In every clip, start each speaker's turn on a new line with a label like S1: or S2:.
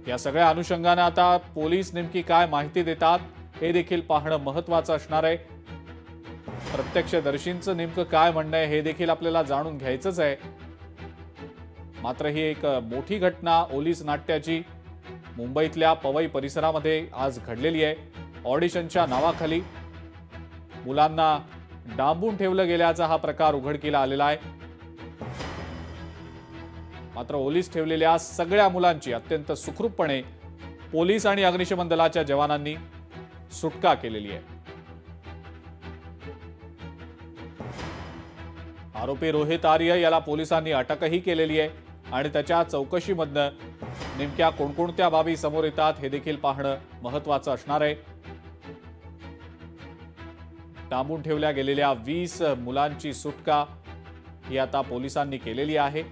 S1: या सगळ्या अनुषंगाने आता पोलीस नेमकी काय माहिती देतात हे देखील पाहणं महत्त्वाचं असणार आहे। प्रत्यक्षदर्शींचं नेमकं काय म्हणणं आहे हे देखील आपल्याला जाणून घ्यायचंच आहे। मात्र ही एक मोठी घटना ओलीस नाट्याची मुंबईतल्या पवई परिसरामध्ये आज घडलेली आहे। ऑडिशनच्या नावाखाली मुलांना डांबून ठेवलं गेल्याचा हा प्रकार उघडकीला आलेला आहे। मात्र ओलीस ठेवलेल्या सगळ्या मुलांची अत्यंत सुखरूपपणे पोलीस आणि अग्निशमन दलाच्या जवानांनी सुटका केलेली आहे। आरोपी रोहित आर्य याला पोलिसांनी अटकही केलेली आहे आणि त्याच्या चौकशीमधनं नेमक्या कोणकोणत्या बाबी समोर येतात हे देखील पाहणं महत्त्वाचं असणार आहे। डांबून ठेवल्या गेलेल्या 20 मुलांची सुटका ही आता पोलिसांनी केलेली आहे।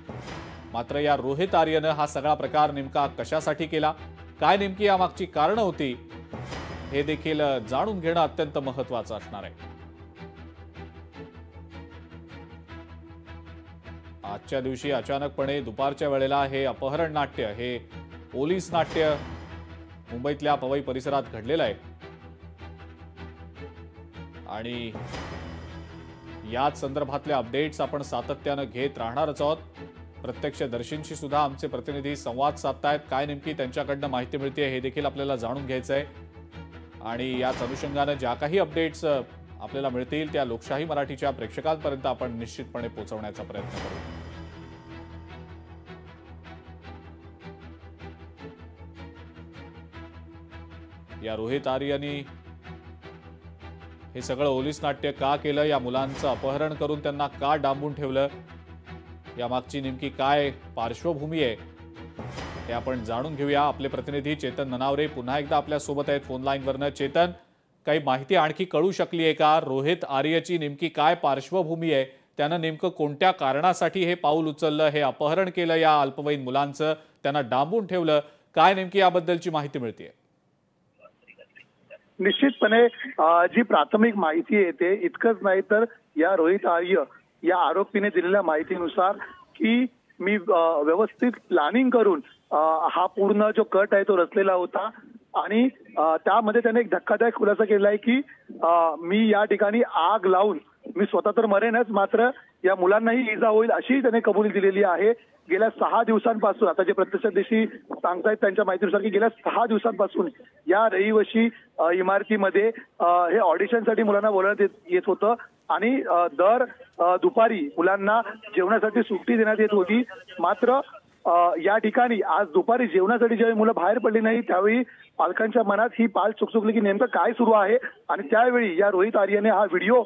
S1: मात्र या रोहित आर्यनं हा सगळा प्रकार नेमका कशासाठी केला, काय नेमकी यामागची कारणं होती हे देखील जाणून घेणं अत्यंत महत्त्वाचं असणार आहे। आजच्या दिवशी अचानकपणे दुपारच्या वेळेला हे अपहरण नाट्य, हे पोलीस नाट्य मुंबईतल्या पवई परिसरात घडलेलं आहे आणि याच संदर्भातले अपडेट्स आपण सातत्यानं घेत राहणारच आहोत। प्रत्यक्षदर्शींशी सुद्धा आमचे प्रतिनिधी संवाद साधतायत, काय नेमकी त्यांच्याकडनं माहिती मिळते हे देखील आपल्याला जाणून घ्यायचं आहे आणि याच अनुषंगाने ज्या काही अपडेट्स आपल्याला मिळतील त्या लोकशाही मराठीच्या प्रेक्षकांपर्यंत आपण निश्चितपणे पोहोचवण्याचा प्रयत्न करू। या रोहित आर्यनी हे सगळं ओलीस नाट्य का केलं, या मुलांचं अपहरण करून त्यांना का डांबून ठेवलं, यामागची नेमकी काय पार्श्वभूमी आहे हे आपण जाणून घेऊया। आपले प्रतिनिधी चेतन ननावरे पुन्हा एकदा आपल्या सोबत आहेत फोन लाईनवरनं। चेतन, काही माहिती आणखी कळू शकली आहे का? रोहित आर्यची नेमकी काय पार्श्वभूमी आहे, त्यानं नेमकं कोणत्या कारणासाठी हे पाऊल उचललं, हे अपहरण केलं या अल्पवयीन मुलांचं, त्यांना डांबून ठेवलं, काय नेमकी याबद्दलची माहिती मिळते?
S2: निश्चितपणे जी प्राथमिक माहिती येते इतकंच नाही तर या रोहित आर्य या आरोपीने दिलेल्या माहितीनुसार की मी व्यवस्थित प्लॅनिंग करून हा पूर्ण जो कट आहे तो रचलेला होता आणि त्यामध्ये त्याने एक धक्कादायक खुलासा केला आहे की मी या ठिकाणी आग लावून मी स्वतः तर मरेनच, मात्र या मुलांनाही इजा होईल अशी त्याने कबुली दिलेली आहे। गेल्या 6 दिवसांपासून, आता जे प्रत्यक्षदर्शी सांगतायत त्यांच्या माहितीनुसार की गेल्या 6 दिवसांपासून या रहिवासी इमारतीमध्ये हे ऑडिशनसाठी मुलांना बोलवण्यात येत होतं आणि दर दुपारी मुलांना जेवणासाठी सुट्टी देण्यात येत होती। मात्र या ठिकाणी आज दुपारी जेवणासाठी जेव्हा मुलं बाहेर पडली नाही त्यावेळी पालकांच्या मनात ही पाल चुकचुकली की नेमकं काय सुरू आहे आणि त्यावेळी या रोहित आर्यने हा व्हिडिओ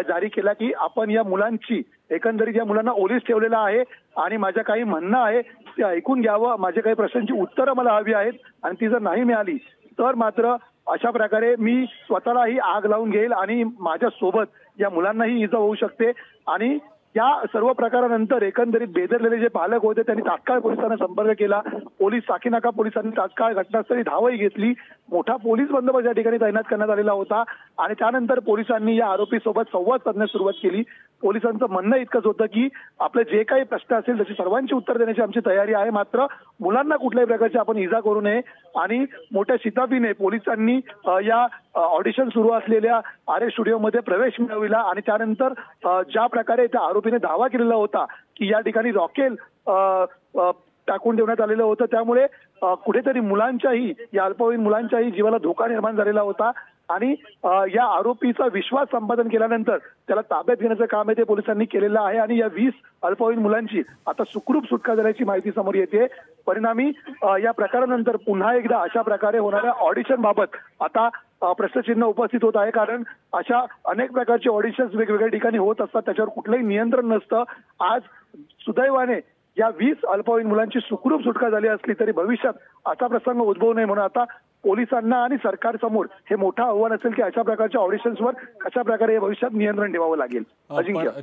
S2: जारी केला की आपण या मुलांची एकंदरीत या मुलांना ओलीस ठेवलेला आहे आणि माझं काही म्हणणं आहे ते ऐकून घ्यावं, माझे काही प्रश्नांची उत्तरं मला हवी आहेत आणि ती जर नाही मिळाली तर मात्र अशा प्रकारे मी स्वतःलाही आग लावून घेईल आणि माझ्या सोबत या मुलांनाही इजा होऊ शकते। आणि या सर्व प्रकारानंतर एकंदरीत बेदरलेले जे पालक होते त्यांनी तात्काळ पोलिसांना संपर्क केला। पोलीस साकीनाका पोलिसांनी तात्काळ घटनास्थळी धावही घेतली, मोठा पोलीस बंदोबस्त या ठिकाणी तैनात करण्यात आलेला होता आणि त्यानंतर पोलिसांनी या आरोपीसोबत संवाद साधण्यास सुरुवात केली। पोलिसांचं म्हणणं इतकंच होतं की आपले जे काही प्रश्न असेल त्याची सर्वांची उत्तर देण्याची आमची तयारी आहे, मात्र मुलांना कुठल्याही प्रकारची आपण इजा करू नये आणि मोठ्या शिताफीने पोलिसांनी या ऑडिशन सुरू असलेल्या आरे स्टुडिओमध्ये प्रवेश मिळविला आणि त्यानंतर ज्या प्रकारे त्या आरोपीने दावा केलेला होता की या ठिकाणी रॉकेल टाकून ठेवण्यात आलेलं होतं, त्यामुळे कुठेतरी मुलांच्याही या अल्पवयीन मुलांच्याही जीवाला धोका निर्माण झालेला होता आणि या आरोपीचा विश्वास संपादन केल्यानंतर त्याला ताब्यात घेण्याचं काम आहे ते पोलिसांनी केलेलं आहे आणि या 20 अल्पवयीन मुलांची आता सुखरूप सुटका झाल्याची माहिती समोर येते। परिणामी या प्रकारानंतर पुन्हा एकदा अशा प्रकारे होणाऱ्या ऑडिशन बाबत आता प्रश्नचिन्ह उपस्थित होत आहे, कारण अशा अनेक प्रकारचे ऑडिशन्स वेगवेगळ्या ठिकाणी होत असतात, त्याच्यावर कुठलंही नियंत्रण नसतं। आज सुदैवाने या 20 अल्पवयीन मुलांची सुखरूप सुटका झाली असली तरी भविष्यात असा प्रसंग उद्भवू नये म्हणून आता पोलिसांना आणि सरकारसमोर हे मोठं आव्हान असेल की अशा प्रकारच्या ऑडिशन्सवर कशा प्रकारे भविष्यात नियंत्रण ठेवावं लागेल।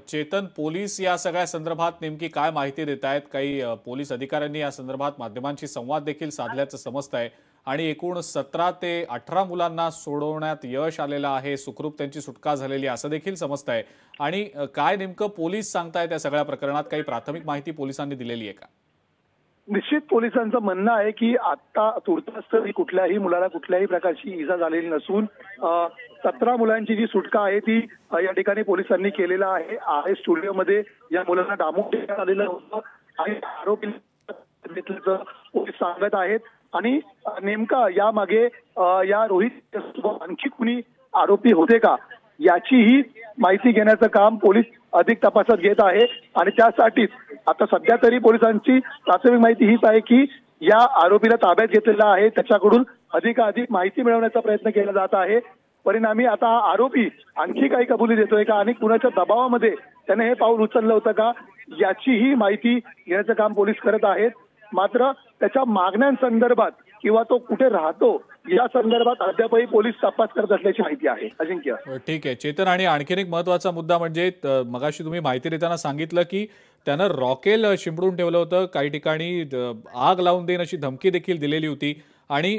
S1: चेतन, पोलीस या सगळ्या संदर्भात नेमकी काय माहिती देत आहेत? काही पोलीस अधिकाऱ्यांनी या संदर्भात माध्यमांशी संवाद देखील साधल्याचं समजत आहे आणि एकूण 17 ते 18 मुलांना सोडवण्यात यश आलेलं आहे, सुखरूप त्यांची सुटका झालेली असं देखील समजत आहे। आणि काय नेमकं पोलीस सांगतायत या सगळ्या प्रकरणात? काही प्राथमिक माहिती पोलिसांनी दिलेली आहे का?
S2: निश्चित पोलिसांचं म्हणणं आहे की आता तुर्तास तरी कुठल्याही मुलाला कुठल्याही प्रकारची इजा झालेली नसून 17 मुलांची जी सुटका आहे ती या ठिकाणी पोलिसांनी केलेला आहे स्टुडिओमध्ये या मुलांना डांबून ठेवण्यात आलेलं होतं आणि आरोपी घेतल्याचं पोलीस सांगत आहेत आणि नेमका यामागे या रोहित आणखी कुणी आरोपी होते का याचीही माहिती घेण्याचं काम पोलीस अधिक तपासात घेत आहे आणि त्यासाठीच आता सध्या तरी पोलिसांची प्राथमिक माहिती हीच आहे की या आरोपीला ताब्यात घेतलेला आहे, त्याच्याकडून अधिकाधिक माहिती मिळवण्याचा प्रयत्न केला जात आहे. परिणामी आता हा आरोपी आणखी काही कबुली देतोय का आणि कुणाच्या दबावामध्ये त्याने हे पाऊल उचललं होतं का याचीही माहिती घेण्याचं काम पोलीस करत आहेत. मात्र त्याच्या मागण्यांसंदर्भात किंवा तो कुठे राहतो या संदर्भात अद्यापही पोलीस तपास करत असल्याची माहिती आहे. अजिंक्य,
S1: ठीक आहे चेतन, आणि आणखीन एक महत्वाचा मुद्दा म्हणजे मगाशी तुम्ही माहिती देताना सांगितलं की त्यानं रॉकेल शिंपडून ठेवलं होतं, काही ठिकाणी आग लावून देईन अशी धमकी देखील दिलेली होती आणि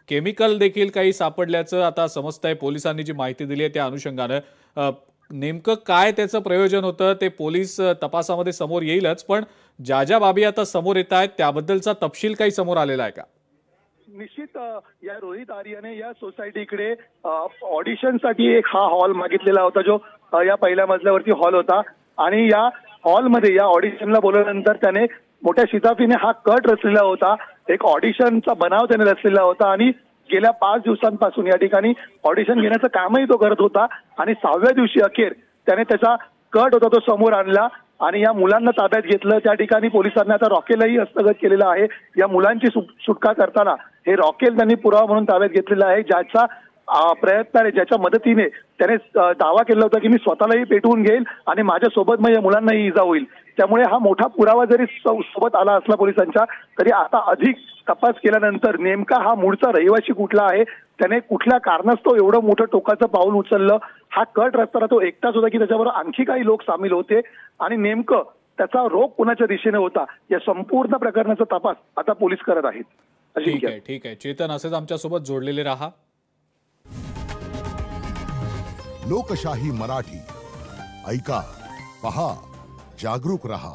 S1: केमिकल देखील काही सापडल्याचं आता समजतंय. पोलिसांनी जी माहिती दिली आहे त्या अनुषंगानं नेमकं काय त्याचं प्रयोजन होतं ते पोलीस तपासामध्ये समोर येईलच, पण ज्या ज्या बाबी आता समोर येत आहेत त्याबद्दलचा तपशील काही समोर आलेला आहे का?
S2: निश्चित या रोहित आर्यने या सोसायटीकडे ऑडिशनसाठी एक हा हॉल मागितलेला होता जो या पहिल्या मजल्यावरती हॉल होता आणि या हॉलमध्ये या ऑडिशनला बोलवल्यानंतर त्याने मोठ्या शिताफीने हा कट रचलेला होता. एक ऑडिशनचा बनाव त्याने रचलेला होता आणि गेल्या 5 दिवसांपासून या ठिकाणी ऑडिशन घेण्याचं कामही तो करत होता आणि 6व्या दिवशी अखेर त्याने त्याचा कट होता तो समोर आणला आणि या मुलांना ताब्यात घेतलं. त्या ठिकाणी पोलिसांनी आता रॉकेलही हस्तगत केलेला आहे. या मुलांची सुटका करताना हे रॉकेल त्यांनी पुरावा म्हणून ताब्यात घेतलेला आहे, ज्याचा प्रयत्नाने ज्याच्या मदतीने त्याने दावा केला होता की मी स्वतःलाही पेटवून घेईल आणि माझ्या सोबत मग या मुलांनाही इजा होईल. त्यामुळे हा मोठा पुरावा जरी सोबत आला असला पोलिसांच्या तरी आता अधिक तपास केल्यानंतर नेमका हा मूळचा रहिवासी कुठला आहे, त्याने कुठल्या कारणास्तव एवढं मोठं टोकाचं पाऊल उचललं, हा कट रचताना तो एकटाच होता की त्याच्याबरोबर आणखी काही लोक सामील होते आणि नेमकं त्याचा रोग कुणाच्या दिशेने होता या संपूर्ण प्रकरणाचा तपास आता पोलीस करत आहेत.
S1: ठीक आहे चेतन, असेच आमच्यासोबत जोडलेले राहा.
S3: लोकशाही मराठी ऐका, पहा, जागरूक रहा.